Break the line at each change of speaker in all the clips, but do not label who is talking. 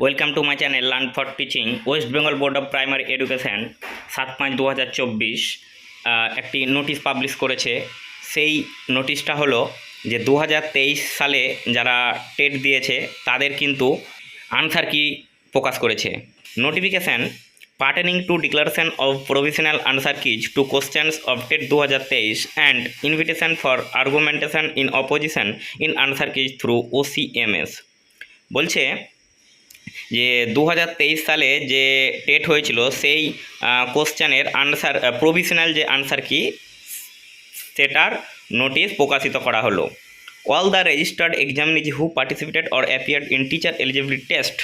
Welcome to my channel learn for teaching. West Bengal board of primary education 7/5/2024 একটি notice publish করেছে। সেই নোটিশটা হলো যে 2023 সালে যারা টেট দিয়েছে তাদের কিন্তু আনসার কি প্রকাশ করেছে। Notification pertaining to declaration of provisional answer keys to questions of TET 2023 and invitation for argumentation in opposition in answer keys through OCMS বলছে যে 2023 সালে যে টেট হয়েছিল সেই কোশ্চেনের আনসার প্রভিশনাল যে আনসার কি সেটার নোটিশ প্রকাশিত করা হলো। All the registered examinees who participated or appeared in teacher eligibility test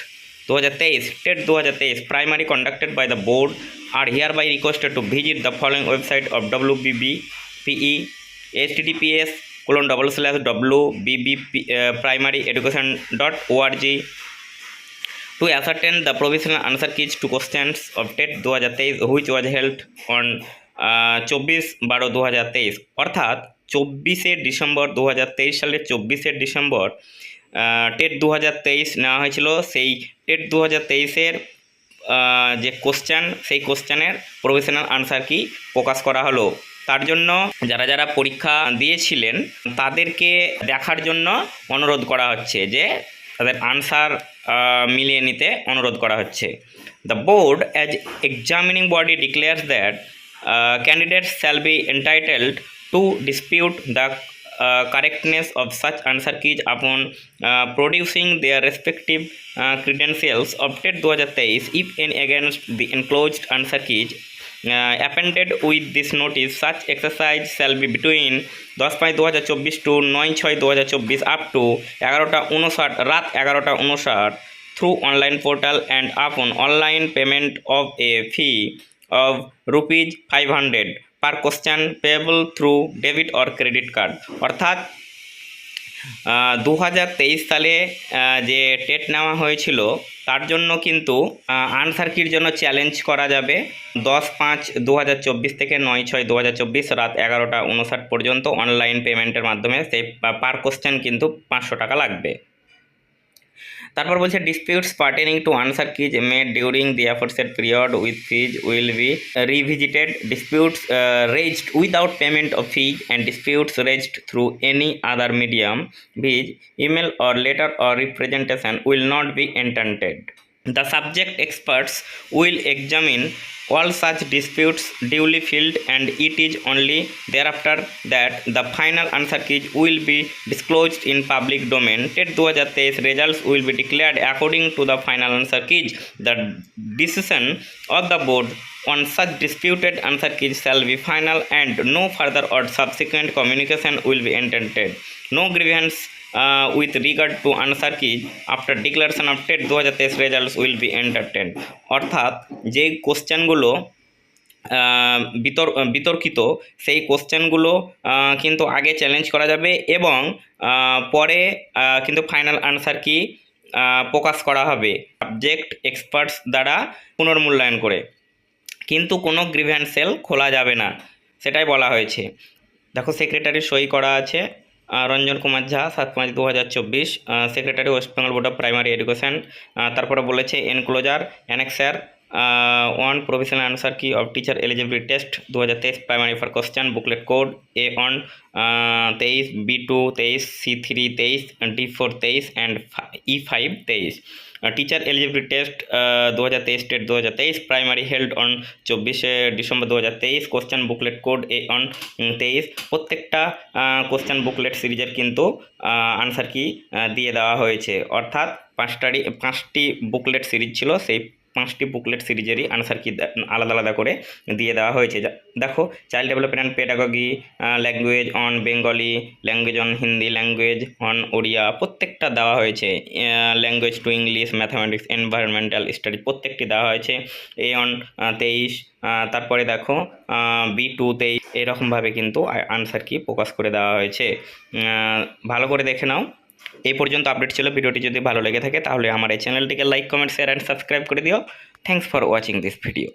2023 TET 2023 primary conducted by the board are hereby requested to visit the following website of WBBPE https://wbbprimaryeducation.org to ascertain the provisional answer keys to questions of TET 2023 which was held on 24/12/2023 অর্থাৎ 24শে December 2023 সালের 24শে December TET 2023 নেওয়া হয়েছিল। সেই TET 2023-এর যে question সেই কোশ্চেনের provisional answer কি প্রকাশ করা হলো। তার জন্য যারা যারা পরীক্ষা দিয়েছিলেন তাদেরকে দেখার জন্য অনুরোধ করা হচ্ছে, যে তাদের আনসার মিলিয়ে নিতে অনুরোধ করা হচ্ছে। The board as examining body declares that candidates shall be entitled to dispute the correctness of such answer keys upon producing their respective credentials of TET 2023 if any against the enclosed answer keys appended with this notice. Such exercise shall be between 10/5/2024 to 9/6/2024 up to 11:59 রাত 11:59 through online portal and upon online payment of a fee of ₹500 per question payable through debit or credit card. অর্থাৎ 2023 সালে যে TET নেওয়া হয়েছিল তার জন্য কিন্তু answer কির জন্য চ্যালেঞ্জ করা যাবে 10/5/2024 থেকে 9/6/2024 রাত 11:59 পর্যন্ত অনলাইন পেমেন্টের মাধ্যমে। সেই পার কোশ্চেন কিন্তু 500 টাকা লাগবে। তারপর বলছে disputes pertaining to answer keys made during the aforesaid period with fees will be revisited. Disputes raised without payment of fees and disputes raised through any other medium viz email or letter or representation will not be entertained. The subject experts will examine all such disputes duly filled and it is only thereafter that the final answer keys will be disclosed in public domain. TET 2023 results will be declared according to the final answer keys. The decision of the board on such disputed answer keys shall be final and no further or subsequent communication will be entertained. No grievance with regard to answer keys after declaration of TET 2023 results will be entertained. অর্থাৎ যে কোশ্চেনগুলো বিতর্কিত সেই কোশ্চেনগুলো কিন্তু আগে challenge করা যাবে এবং পরে কিন্তু ফাইনাল আনসার কি প্রকাশ করা হবে সাবজেক্ট এক্সপার্টস দ্বারা পুনর্মূল্যায়ন করে, কিন্তু কোনো গ্রিভ্যান্স সেল খোলা যাবে না, সেটাই বলা হয়েছে। দেখো সেক্রেটারি সই করা আছে Ranjan Kumar Jha 7/5/2024 secretary West Bengal board of primary education. তারপরে বলেছে enclosure annexure 1 provisional answer key of teacher eligibility test 2023 primary for question booklet code A1 23 B2 23 C3 23 D4 23 and E5 23। Teacher eligibility test 2023 TET 2023 primary held on 24শে December 2023 question booklet code A1 23। প্রত্যেকটা question booklet সিরিজের কিন্তু answer কি দিয়ে দেওয়া হয়েছে। অর্থাৎ 5টি বুকলেট সিরিজ ছিল, সেই 5টি বুকলেট সিরিজেরই আনসার কি আলাদা আলাদা করে দিয়ে দেওয়া হয়েছে। দেখো child development and pedagogy, language on Bengali, language on Hindi, language on Odia প্রত্যেকটা দেওয়া হয়েছে। Language to English, mathematics, environmental studies প্রত্যেকটি দেওয়া হয়েছে। A1 23। তারপরে দেখো B2 23। এরকমভাবে কিন্তু আনসার কি প্রকাশ করে দেওয়া হয়েছে, ভালো করে দেখে নাও। এই পর্যন্ত আপডেট ছিল। ভিডিওটি যদি ভালো লেগে থাকে তাহলে আমার এই চ্যানেলটিকে like, comment, share and subscribe করে দিও। Thanks for watching this video.